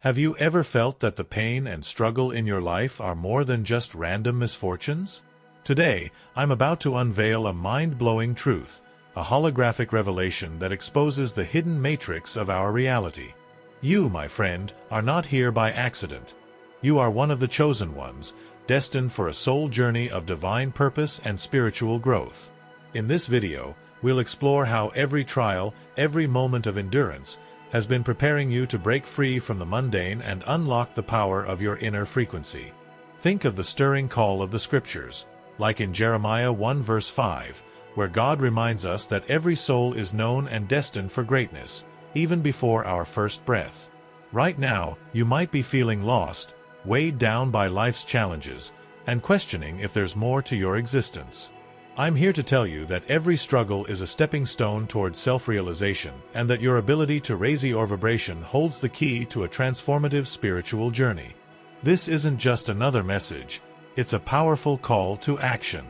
Have you ever felt that the pain and struggle in your life are more than just random misfortunes? Today, I'm about to unveil a mind-blowing truth, a holographic revelation that exposes the hidden matrix of our reality. You, my friend, are not here by accident. You are one of the chosen ones, destined for a soul journey of divine purpose and spiritual growth. In this video, we'll explore how every trial, every moment of endurance, has been preparing you to break free from the mundane and unlock the power of your inner frequency. Think of the stirring call of the Scriptures, like in Jeremiah 1 verse 5, where God reminds us that every soul is known and destined for greatness, even before our first breath. Right now, you might be feeling lost, weighed down by life's challenges, and questioning if there's more to your existence. I'm here to tell you that every struggle is a stepping stone towards self-realization, and that your ability to raise your vibration holds the key to a transformative spiritual journey. This isn't just another message, it's a powerful call to action.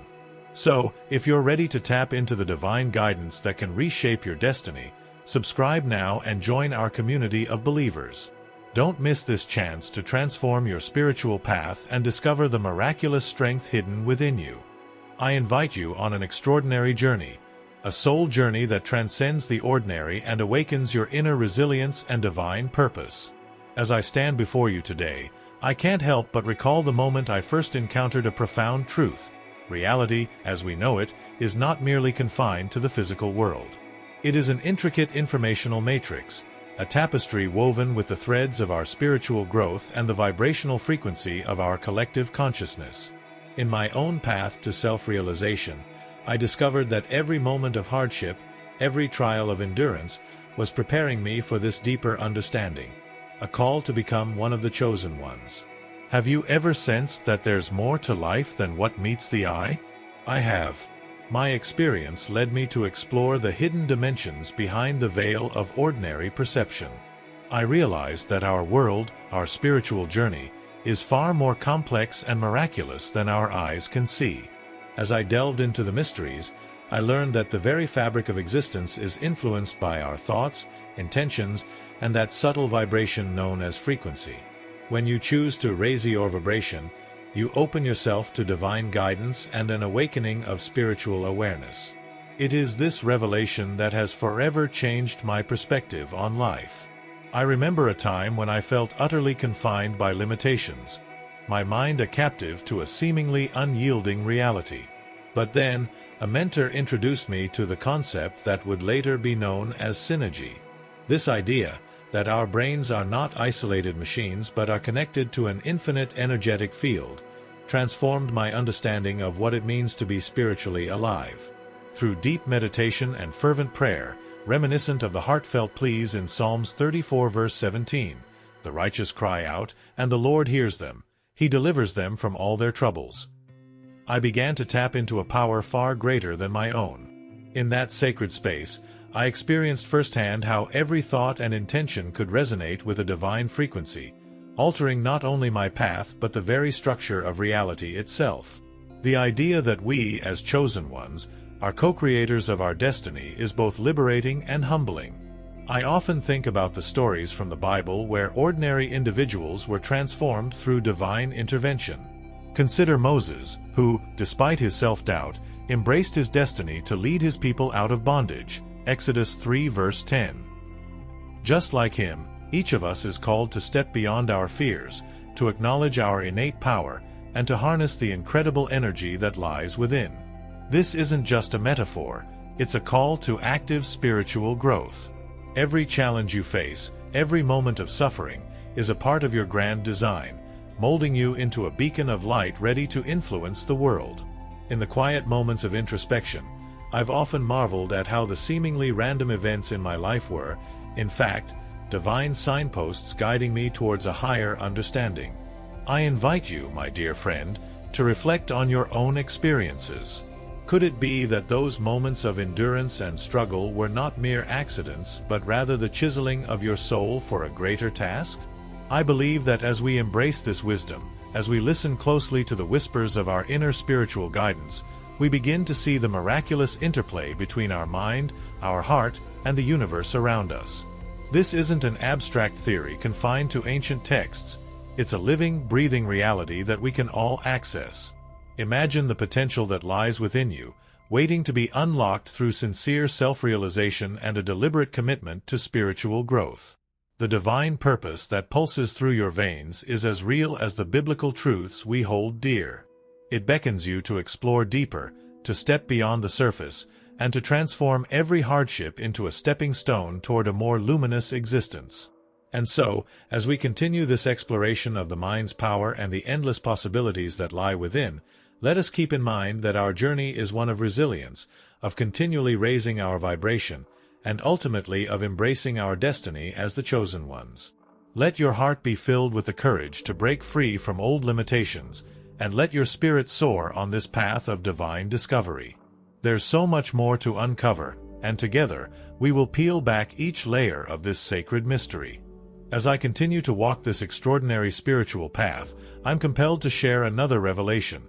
So, if you're ready to tap into the divine guidance that can reshape your destiny, subscribe now and join our community of believers. Don't miss this chance to transform your spiritual path and discover the miraculous strength hidden within you. I invite you on an extraordinary journey, a soul journey that transcends the ordinary and awakens your inner resilience and divine purpose. As I stand before you today, I can't help but recall the moment I first encountered a profound truth. Reality, as we know it, is not merely confined to the physical world. It is an intricate informational matrix, a tapestry woven with the threads of our spiritual growth and the vibrational frequency of our collective consciousness. In my own path to self-realization, I discovered that every moment of hardship, every trial of endurance, was preparing me for this deeper understanding, a call to become one of the chosen ones. Have you ever sensed that there's more to life than what meets the eye? I have. My experience led me to explore the hidden dimensions behind the veil of ordinary perception. I realized that our world, our spiritual journey, is far more complex and miraculous than our eyes can see. As I delved into the mysteries, I learned that the very fabric of existence is influenced by our thoughts, intentions, and that subtle vibration known as frequency. When you choose to raise your vibration, you open yourself to divine guidance and an awakening of spiritual awareness. It is this revelation that has forever changed my perspective on life. I remember a time when I felt utterly confined by limitations, my mind a captive to a seemingly unyielding reality. But then, a mentor introduced me to the concept that would later be known as synergy. This idea, that our brains are not isolated machines but are connected to an infinite energetic field, transformed my understanding of what it means to be spiritually alive. Through deep meditation and fervent prayer, reminiscent of the heartfelt pleas in Psalms 34 verse 17, the righteous cry out, and the Lord hears them. He delivers them from all their troubles. I began to tap into a power far greater than my own. In that sacred space, I experienced firsthand how every thought and intention could resonate with a divine frequency, altering not only my path but the very structure of reality itself. The idea that we, as chosen ones, are co-creators of our destiny is both liberating and humbling. I often think about the stories from the Bible where ordinary individuals were transformed through divine intervention. Consider Moses, who, despite his self-doubt, embraced his destiny to lead his people out of bondage. Exodus 3 verse 10. Just like him, each of us is called to step beyond our fears, to acknowledge our innate power, and to harness the incredible energy that lies within. This isn't just a metaphor, it's a call to active spiritual growth. Every challenge you face, every moment of suffering, is a part of your grand design, molding you into a beacon of light ready to influence the world. In the quiet moments of introspection, I've often marveled at how the seemingly random events in my life were, in fact, divine signposts guiding me towards a higher understanding. I invite you, my dear friend, to reflect on your own experiences. Could it be that those moments of endurance and struggle were not mere accidents but rather the chiseling of your soul for a greater task? I believe that as we embrace this wisdom, as we listen closely to the whispers of our inner spiritual guidance, we begin to see the miraculous interplay between our mind, our heart, and the universe around us. This isn't an abstract theory confined to ancient texts. It's a living, breathing reality that we can all access. Imagine the potential that lies within you, waiting to be unlocked through sincere self-realization and a deliberate commitment to spiritual growth. The divine purpose that pulses through your veins is as real as the biblical truths we hold dear. It beckons you to explore deeper, to step beyond the surface, and to transform every hardship into a stepping stone toward a more luminous existence. And so, as we continue this exploration of the mind's power and the endless possibilities that lie within, let us keep in mind that our journey is one of resilience, of continually raising our vibration, and ultimately of embracing our destiny as the chosen ones. Let your heart be filled with the courage to break free from old limitations, and let your spirit soar on this path of divine discovery. There's so much more to uncover, and together, we will peel back each layer of this sacred mystery. As I continue to walk this extraordinary spiritual path, I'm compelled to share another revelation,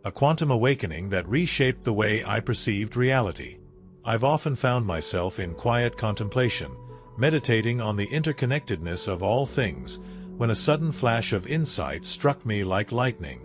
a quantum awakening that reshaped the way I perceived reality. I've often found myself in quiet contemplation, meditating on the interconnectedness of all things, when a sudden flash of insight struck me like lightning.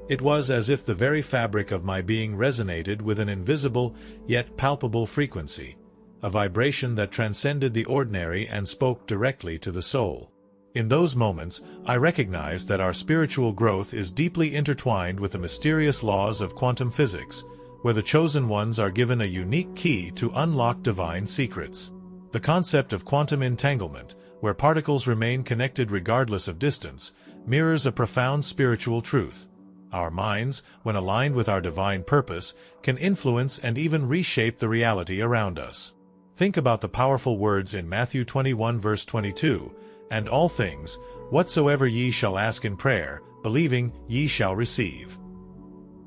It was as if the very fabric of my being resonated with an invisible, yet palpable frequency, a vibration that transcended the ordinary and spoke directly to the soul. In those moments, I recognized that our spiritual growth is deeply intertwined with the mysterious laws of quantum physics, where the chosen ones are given a unique key to unlock divine secrets. The concept of quantum entanglement, where particles remain connected regardless of distance, mirrors a profound spiritual truth. Our minds, when aligned with our divine purpose, can influence and even reshape the reality around us. Think about the powerful words in Matthew 21 verse 22, "And all things, whatsoever ye shall ask in prayer, believing, ye shall receive,"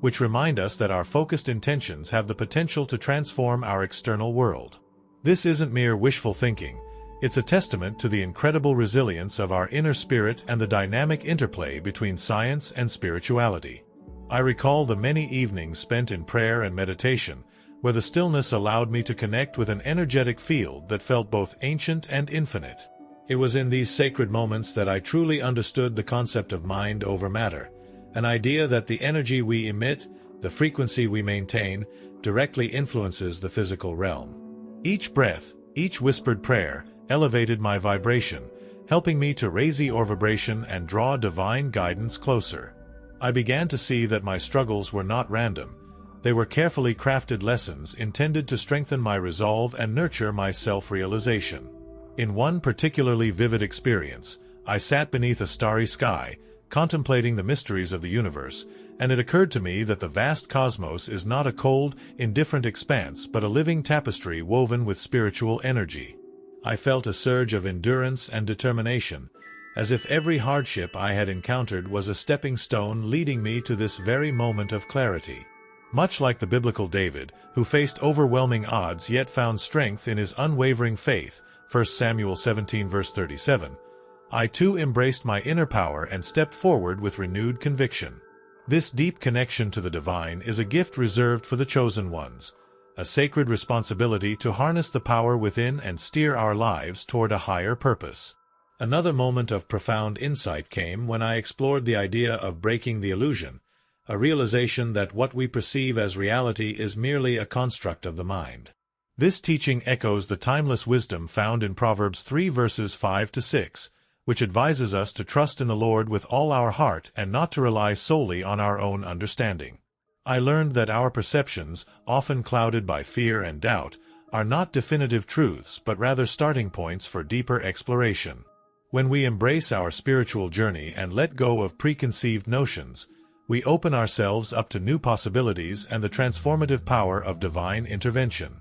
which remind us that our focused intentions have the potential to transform our external world. This isn't mere wishful thinking. It's a testament to the incredible resilience of our inner spirit and the dynamic interplay between science and spirituality. I recall the many evenings spent in prayer and meditation, where the stillness allowed me to connect with an energetic field that felt both ancient and infinite. It was in these sacred moments that I truly understood the concept of mind over matter, an idea that the energy we emit, the frequency we maintain, directly influences the physical realm. Each breath, each whispered prayer, elevated my vibration, helping me to raise the vibration and draw divine guidance closer. I began to see that my struggles were not random. They were carefully crafted lessons intended to strengthen my resolve and nurture my self-realization. In one particularly vivid experience, I sat beneath a starry sky, contemplating the mysteries of the universe, and it occurred to me that the vast cosmos is not a cold, indifferent expanse but a living tapestry woven with spiritual energy. I felt a surge of endurance and determination, as if every hardship I had encountered was a stepping stone leading me to this very moment of clarity. Much like the biblical David, who faced overwhelming odds yet found strength in his unwavering faith, 1 Samuel 17 verse 37, I too embraced my inner power and stepped forward with renewed conviction. This deep connection to the divine is a gift reserved for the chosen ones, a sacred responsibility to harness the power within and steer our lives toward a higher purpose. Another moment of profound insight came when I explored the idea of breaking the illusion, a realization that what we perceive as reality is merely a construct of the mind. This teaching echoes the timeless wisdom found in Proverbs 3 verses 5 to 6, which advises us to trust in the Lord with all our heart and not to rely solely on our own understanding. I learned that our perceptions, often clouded by fear and doubt, are not definitive truths but rather starting points for deeper exploration. When we embrace our spiritual journey and let go of preconceived notions, we open ourselves up to new possibilities and the transformative power of divine intervention.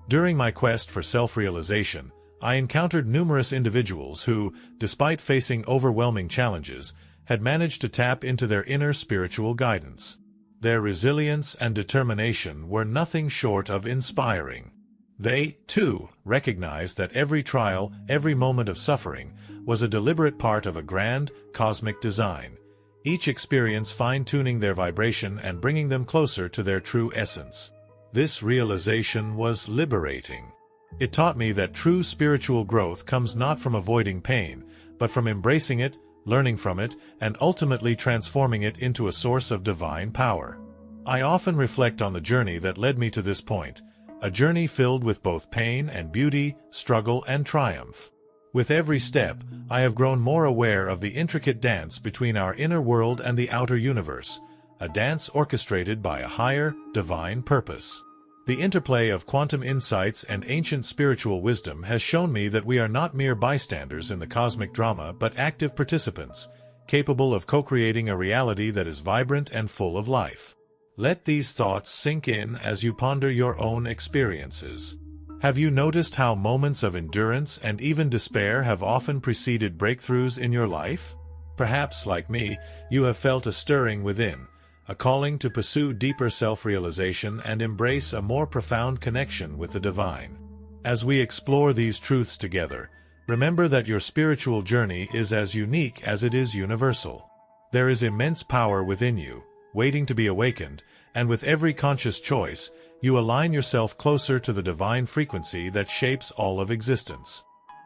During my quest for self-realization, I encountered numerous individuals who, despite facing overwhelming challenges, had managed to tap into their inner spiritual guidance. Their resilience and determination were nothing short of inspiring. They, too, recognized that every trial, every moment of suffering, was a deliberate part of a grand, cosmic design, each experience fine-tuning their vibration and bringing them closer to their true essence. This realization was liberating. It taught me that true spiritual growth comes not from avoiding pain, but from embracing it, learning from it, and ultimately transforming it into a source of divine power. I often reflect on the journey that led me to this point, a journey filled with both pain and beauty, struggle and triumph. With every step, I have grown more aware of the intricate dance between our inner world and the outer universe, a dance orchestrated by a higher, divine purpose. The interplay of quantum insights and ancient spiritual wisdom has shown me that we are not mere bystanders in the cosmic drama but active participants, capable of co-creating a reality that is vibrant and full of life. Let these thoughts sink in as you ponder your own experiences. Have you noticed how moments of endurance and even despair have often preceded breakthroughs in your life? Perhaps, like me, you have felt a stirring within, a calling to pursue deeper self-realization and embrace a more profound connection with the divine. As we explore these truths together, remember that your spiritual journey is as unique as it is universal. There is immense power within you, waiting to be awakened, and with every conscious choice, you align yourself closer to the divine frequency that shapes all of existence.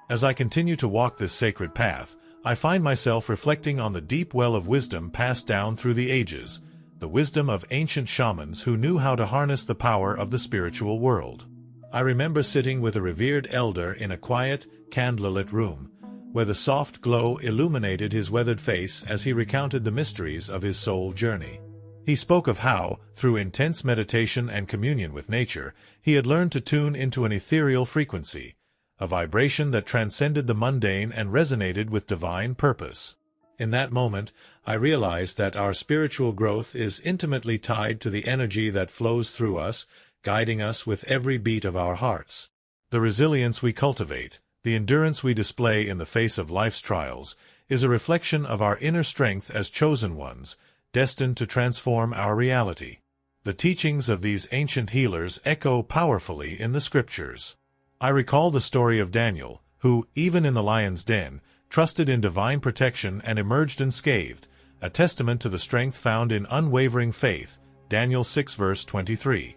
As I continue to walk this sacred path, I find myself reflecting on the deep well of wisdom passed down through the ages, the wisdom of ancient shamans who knew how to harness the power of the spiritual world. I remember sitting with a revered elder in a quiet, candlelit room, where the soft glow illuminated his weathered face as he recounted the mysteries of his soul journey. He spoke of how, through intense meditation and communion with nature, he had learned to tune into an ethereal frequency, a vibration that transcended the mundane and resonated with divine purpose. In that moment, I realized that our spiritual growth is intimately tied to the energy that flows through us, guiding us with every beat of our hearts. The resilience we cultivate, the endurance we display in the face of life's trials, is a reflection of our inner strength as chosen ones, destined to transform our reality. The teachings of these ancient healers echo powerfully in the scriptures. I recall the story of Daniel, who, even in the lion's den, trusted in divine protection and emerged unscathed, a testament to the strength found in unwavering faith. Daniel 6 verse 23.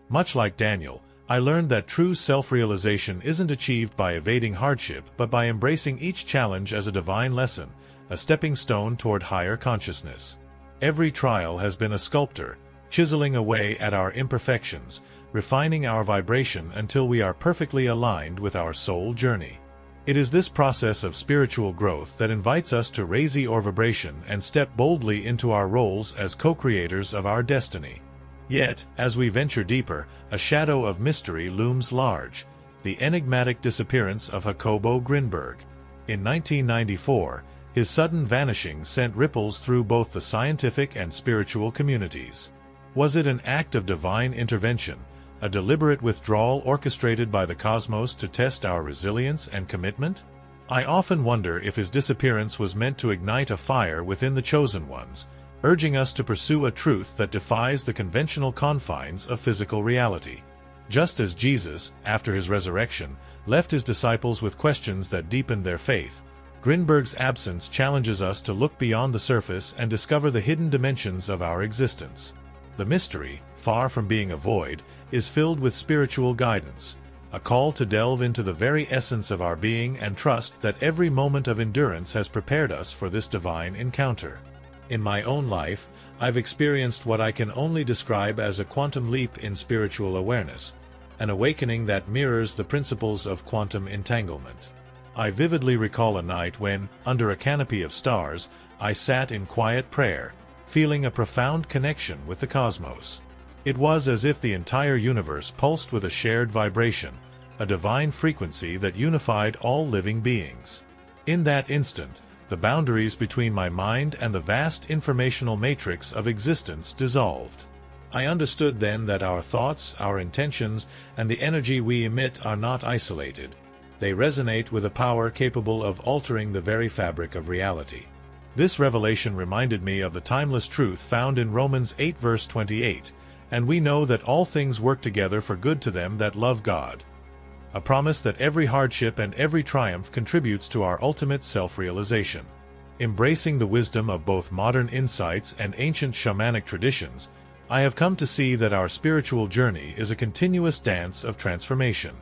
Much like Daniel, I learned that true self-realization isn't achieved by evading hardship but by embracing each challenge as a divine lesson, a stepping stone toward higher consciousness. Every trial has been a sculptor, chiseling away at our imperfections, refining our vibration until we are perfectly aligned with our soul journey. It is this process of spiritual growth that invites us to raise our vibration and step boldly into our roles as co-creators of our destiny. Yet, as we venture deeper, a shadow of mystery looms large, the enigmatic disappearance of Jacobo Grinberg. In 1994, his sudden vanishing sent ripples through both the scientific and spiritual communities. Was it an act of divine intervention, a deliberate withdrawal orchestrated by the cosmos to test our resilience and commitment? I often wonder if his disappearance was meant to ignite a fire within the chosen ones, urging us to pursue a truth that defies the conventional confines of physical reality. Just as Jesus, after his resurrection, left his disciples with questions that deepened their faith, Grinberg's absence challenges us to look beyond the surface and discover the hidden dimensions of our existence. The mystery, far from being a void, is filled with spiritual guidance, a call to delve into the very essence of our being and trust that every moment of endurance has prepared us for this divine encounter. In my own life, I've experienced what I can only describe as a quantum leap in spiritual awareness, an awakening that mirrors the principles of quantum entanglement. I vividly recall a night when, under a canopy of stars, I sat in quiet prayer, feeling a profound connection with the cosmos. It was as if the entire universe pulsed with a shared vibration, a divine frequency that unified all living beings. In that instant, the boundaries between my mind and the vast informational matrix of existence dissolved. I understood then that our thoughts, our intentions, and the energy we emit are not isolated. They resonate with a power capable of altering the very fabric of reality. This revelation reminded me of the timeless truth found in Romans 8 verse 28, and we know that all things work together for good to them that love God. A promise that every hardship and every triumph contributes to our ultimate self-realization. Embracing the wisdom of both modern insights and ancient shamanic traditions, I have come to see that our spiritual journey is a continuous dance of transformation.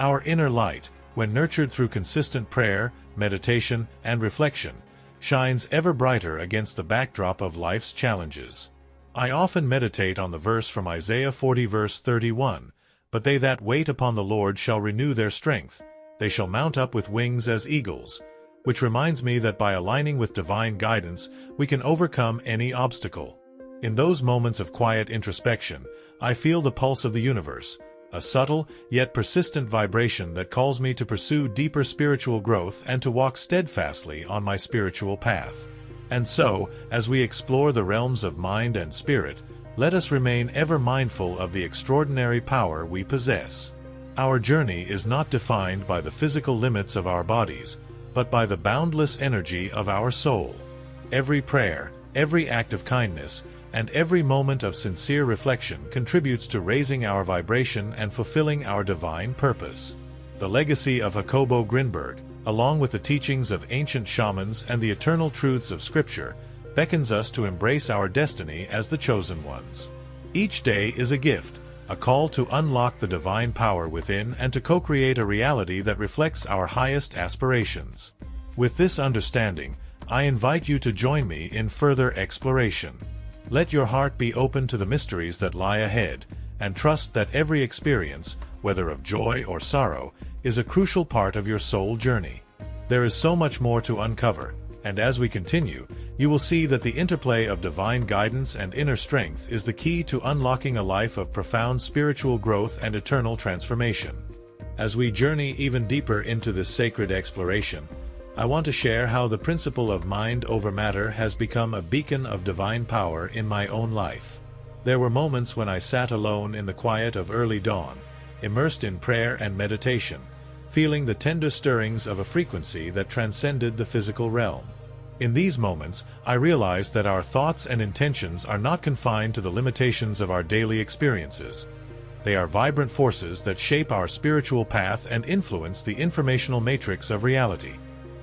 Our inner light, when nurtured through consistent prayer, meditation, and reflection, shines ever brighter against the backdrop of life's challenges. I often meditate on the verse from Isaiah 40 verse 31, "But they that wait upon the Lord shall renew their strength. They shall mount up with wings as eagles," which reminds me that by aligning with divine guidance, we can overcome any obstacle. In those moments of quiet introspection, I feel the pulse of the universe, a subtle yet persistent vibration that calls me to pursue deeper spiritual growth and to walk steadfastly on my spiritual path. And so, as we explore the realms of mind and spirit, let us remain ever mindful of the extraordinary power we possess. Our journey is not defined by the physical limits of our bodies, but by the boundless energy of our soul. Every prayer, every act of kindness, and every moment of sincere reflection contributes to raising our vibration and fulfilling our divine purpose. The legacy of Jacobo Grinberg, along with the teachings of ancient shamans and the eternal truths of Scripture, beckons us to embrace our destiny as the chosen ones. Each day is a gift, a call to unlock the divine power within and to co-create a reality that reflects our highest aspirations. With this understanding, I invite you to join me in further exploration. Let your heart be open to the mysteries that lie ahead, and trust that every experience, whether of joy or sorrow, is a crucial part of your soul journey. There is so much more to uncover, and as we continue, you will see that the interplay of divine guidance and inner strength is the key to unlocking a life of profound spiritual growth and eternal transformation. As we journey even deeper into this sacred exploration, I want to share how the principle of mind over matter has become a beacon of divine power in my own life. There were moments when I sat alone in the quiet of early dawn, immersed in prayer and meditation, feeling the tender stirrings of a frequency that transcended the physical realm. In these moments, I realized that our thoughts and intentions are not confined to the limitations of our daily experiences. They are vibrant forces that shape our spiritual path and influence the informational matrix of reality.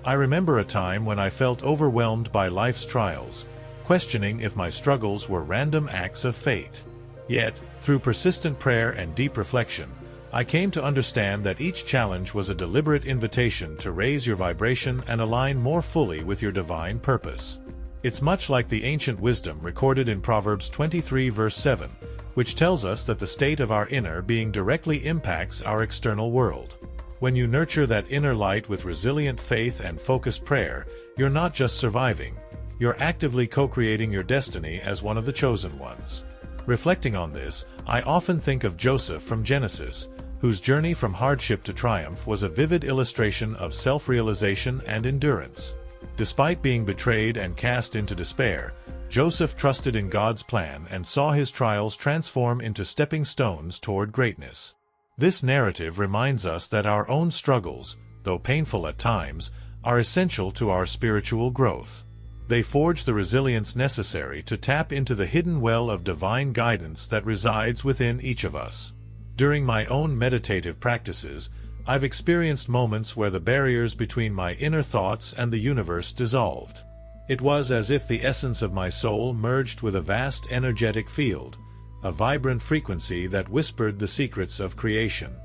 I remember a time when I felt overwhelmed by life's trials, questioning if my struggles were random acts of fate. Yet, through persistent prayer and deep reflection, I came to understand that each challenge was a deliberate invitation to raise your vibration and align more fully with your divine purpose. It's much like the ancient wisdom recorded in Proverbs 23 verse 7, which tells us that the state of our inner being directly impacts our external world. When you nurture that inner light with resilient faith and focused prayer, you're not just surviving, you're actively co-creating your destiny as one of the chosen ones. Reflecting on this, I often think of Joseph from Genesis, whose journey from hardship to triumph was a vivid illustration of self-realization and endurance. Despite being betrayed and cast into despair, Joseph trusted in God's plan and saw his trials transform into stepping stones toward greatness. This narrative reminds us that our own struggles, though painful at times, are essential to our spiritual growth. They forge the resilience necessary to tap into the hidden well of divine guidance that resides within each of us. During my own meditative practices, I've experienced moments where the barriers between my inner thoughts and the universe dissolved. It was as if the essence of my soul merged with a vast energetic field, a vibrant frequency that whispered the secrets of creation.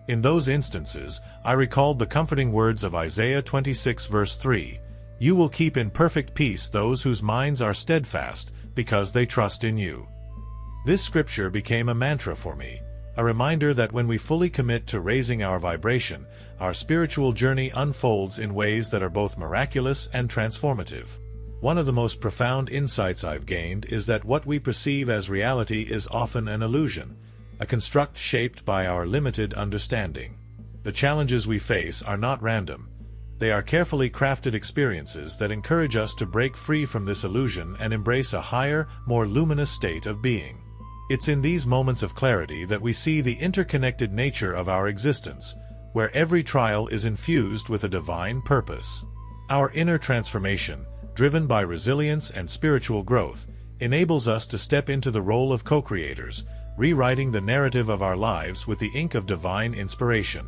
In those instances, I recalled the comforting words of Isaiah 26 verse 3, "You will keep in perfect peace those whose minds are steadfast, because they trust in you." This scripture became a mantra for me, a reminder that when we fully commit to raising our vibration, our spiritual journey unfolds in ways that are both miraculous and transformative. One of the most profound insights I've gained is that what we perceive as reality is often an illusion, a construct shaped by our limited understanding. The challenges we face are not random. They are carefully crafted experiences that encourage us to break free from this illusion and embrace a higher, more luminous state of being. It's in these moments of clarity that we see the interconnected nature of our existence, where every trial is infused with a divine purpose. Our inner transformation, driven by resilience and spiritual growth, enables us to step into the role of co-creators, rewriting the narrative of our lives with the ink of divine inspiration.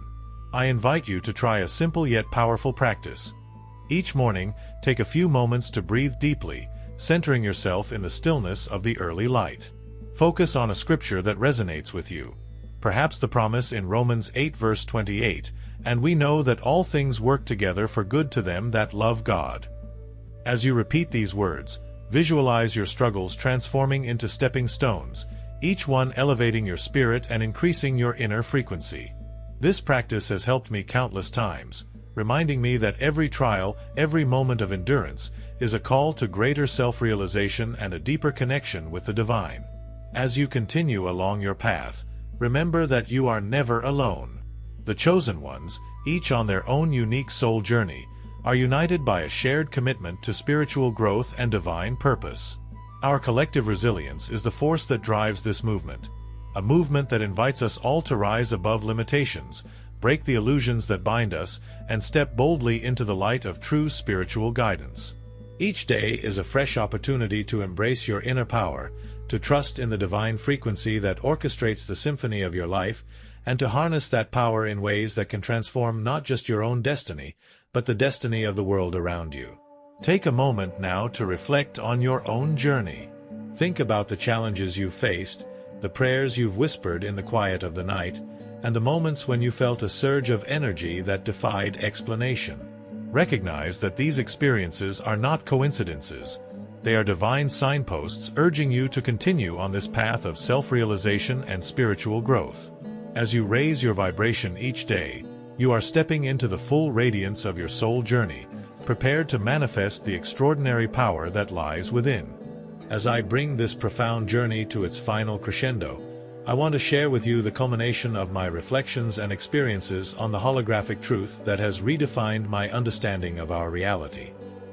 I invite you to try a simple yet powerful practice. Each morning, take a few moments to breathe deeply, centering yourself in the stillness of the early light. Focus on a scripture that resonates with you. perhaps the promise in Romans 8 verse 28, "And we know that all things work together for good to them that love God." As you repeat these words, visualize your struggles transforming into stepping stones, each one elevating your spirit and increasing your inner frequency. This practice has helped me countless times, reminding me that every trial, every moment of endurance, is a call to greater self-realization and a deeper connection with the divine. As you continue along your path, remember that you are never alone. The chosen ones, each on their own unique soul journey, are united by a shared commitment to spiritual growth and divine purpose. Our collective resilience is the force that drives this movement, a movement that invites us all to rise above limitations, break the illusions that bind us, and step boldly into the light of true spiritual guidance. Each day is a fresh opportunity to embrace your inner power, to trust in the divine frequency that orchestrates the symphony of your life, and to harness that power in ways that can transform not just your own destiny, but the destiny of the world around you. Take a moment now to reflect on your own journey. Think about the challenges you've faced, the prayers you've whispered in the quiet of the night, and the moments when you felt a surge of energy that defied explanation. Recognize that these experiences are not coincidences. They are divine signposts urging you to continue on this path of self-realization and spiritual growth. As you raise your vibration each day, you are stepping into the full radiance of your soul journey, prepared to manifest the extraordinary power that lies within. As I bring this profound journey to its final crescendo, I want to share with you the culmination of my reflections and experiences on the holographic truth that has redefined my understanding of our reality.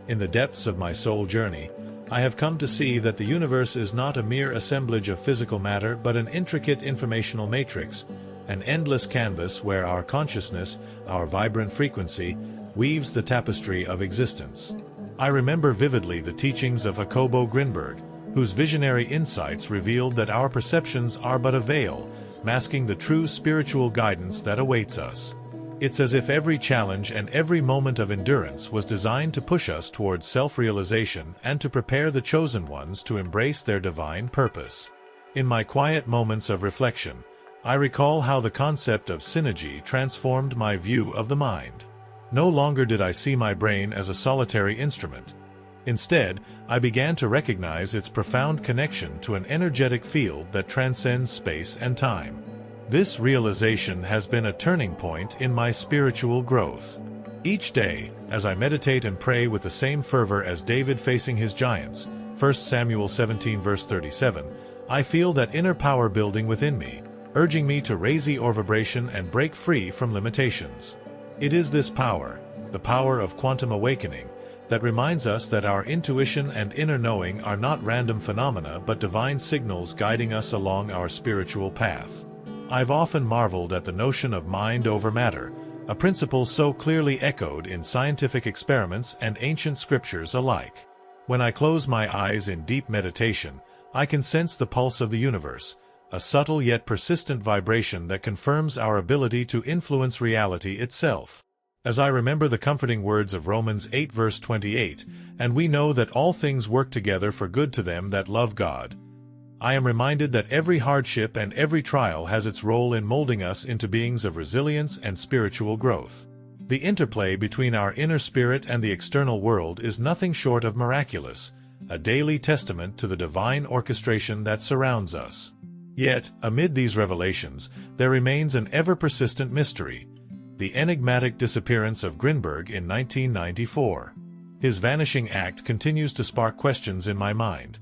In the depths of my soul journey, I have come to see that the universe is not a mere assemblage of physical matter but an intricate informational matrix, an endless canvas where our consciousness, our vibrant frequency, weaves the tapestry of existence. I remember vividly the teachings of Jacobo Grinberg, whose visionary insights revealed that our perceptions are but a veil, masking the true spiritual guidance that awaits us. It's as if every challenge and every moment of endurance was designed to push us towards self-realization and to prepare the chosen ones to embrace their divine purpose. In my quiet moments of reflection, I recall how the concept of synergy transformed my view of the mind. No longer did I see my brain as a solitary instrument. Instead, I began to recognize its profound connection to an energetic field that transcends space and time. This realization has been a turning point in my spiritual growth. Each day, as I meditate and pray with the same fervor as David facing his giants, 1 Samuel 17 verse 37, I feel that inner power building within me, urging me to raise the vibration and break free from limitations. It is this power, the power of quantum awakening, that reminds us that our intuition and inner knowing are not random phenomena but divine signals guiding us along our spiritual path. I've often marveled at the notion of mind over matter, a principle so clearly echoed in scientific experiments and ancient scriptures alike. When I close my eyes in deep meditation, I can sense the pulse of the universe, a subtle yet persistent vibration that confirms our ability to influence reality itself. As I remember the comforting words of Romans 8 verse 28, "And we know that all things work together for good to them that love God," I am reminded that every hardship and every trial has its role in molding us into beings of resilience and spiritual growth. The interplay between our inner spirit and the external world is nothing short of miraculous, a daily testament to the divine orchestration that surrounds us. Yet, amid these revelations, there remains an ever-persistent mystery: the enigmatic disappearance of Grinberg in 1994. His vanishing act continues to spark questions in my mind.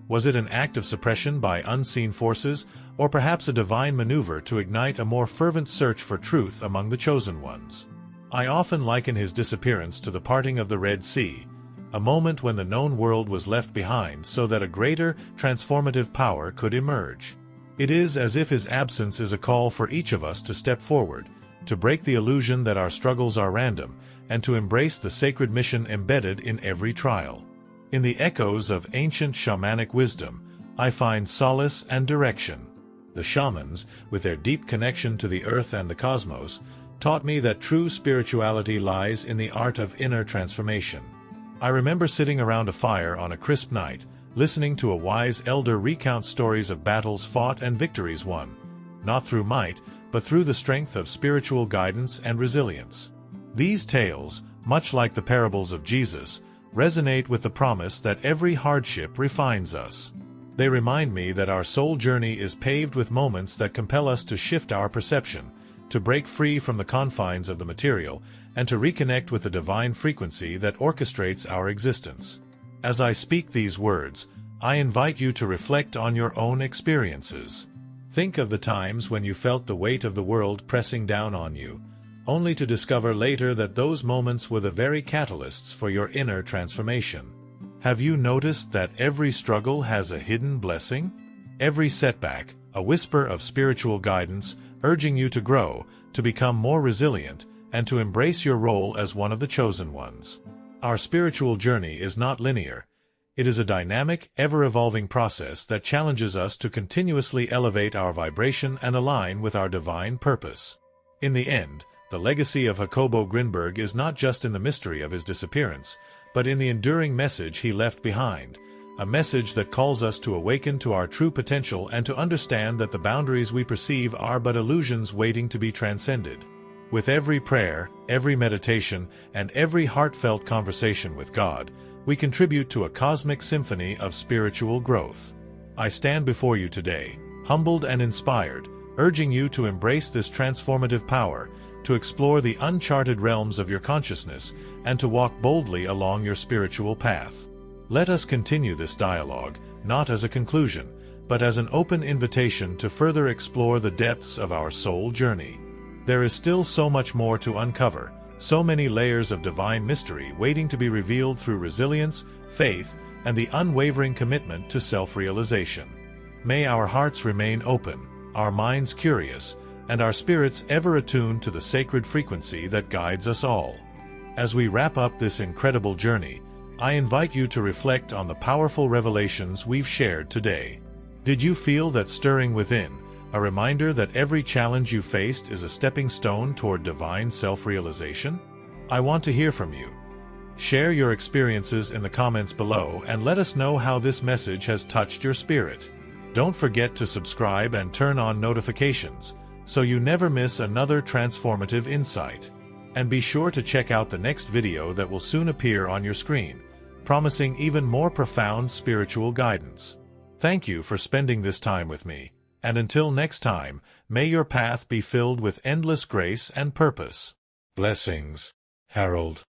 Was it an act of suppression by unseen forces, or perhaps a divine maneuver to ignite a more fervent search for truth among the chosen ones? I often liken his disappearance to the parting of the Red Sea, a moment when the known world was left behind so that a greater, transformative power could emerge. It is as if his absence is a call for each of us to step forward, to break the illusion that our struggles are random, and to embrace the sacred mission embedded in every trial. In the echoes of ancient shamanic wisdom, I find solace and direction. The shamans, with their deep connection to the earth and the cosmos, taught me that true spirituality lies in the art of inner transformation. I remember sitting around a fire on a crisp night, listening to a wise elder recount stories of battles fought and victories won, not through might, but through the strength of spiritual guidance and resilience. These tales, much like the parables of Jesus, resonate with the promise that every hardship refines us. They remind me that our soul journey is paved with moments that compel us to shift our perception, to break free from the confines of the material, and to reconnect with the divine frequency that orchestrates our existence. As I speak these words, I invite you to reflect on your own experiences. Think of the times when you felt the weight of the world pressing down on you, only to discover later that those moments were the very catalysts for your inner transformation. Have you noticed that every struggle has a hidden blessing? Every setback, a whisper of spiritual guidance, urging you to grow, to become more resilient, and to embrace your role as one of the chosen ones. Our spiritual journey is not linear. It is a dynamic, ever-evolving process that challenges us to continuously elevate our vibration and align with our divine purpose. In the end, the legacy of Jacobo Grinberg is not just in the mystery of his disappearance, but in the enduring message he left behind, a message that calls us to awaken to our true potential and to understand that the boundaries we perceive are but illusions waiting to be transcended. With every prayer, every meditation, and every heartfelt conversation with God, we contribute to a cosmic symphony of spiritual growth. I stand before you today, humbled and inspired, urging you to embrace this transformative power, to explore the uncharted realms of your consciousness, and to walk boldly along your spiritual path. Let us continue this dialogue, not as a conclusion, but as an open invitation to further explore the depths of our soul journey. There is still so much more to uncover, so many layers of divine mystery waiting to be revealed through resilience, faith, and the unwavering commitment to self-realization. May our hearts remain open, our minds curious, and our spirits ever attuned to the sacred frequency that guides us all. As we wrap up this incredible journey, I invite you to reflect on the powerful revelations we've shared today. Did you feel that stirring within, a reminder that every challenge you faced is a stepping stone toward divine self-realization? I want to hear from you. Share your experiences in the comments below and let us know how this message has touched your spirit. Don't forget to subscribe and turn on notifications, so you never miss another transformative insight. And be sure to check out the next video that will soon appear on your screen, promising even more profound spiritual guidance. Thank you for spending this time with me, and until next time, may your path be filled with endless grace and purpose. Blessings, Harold.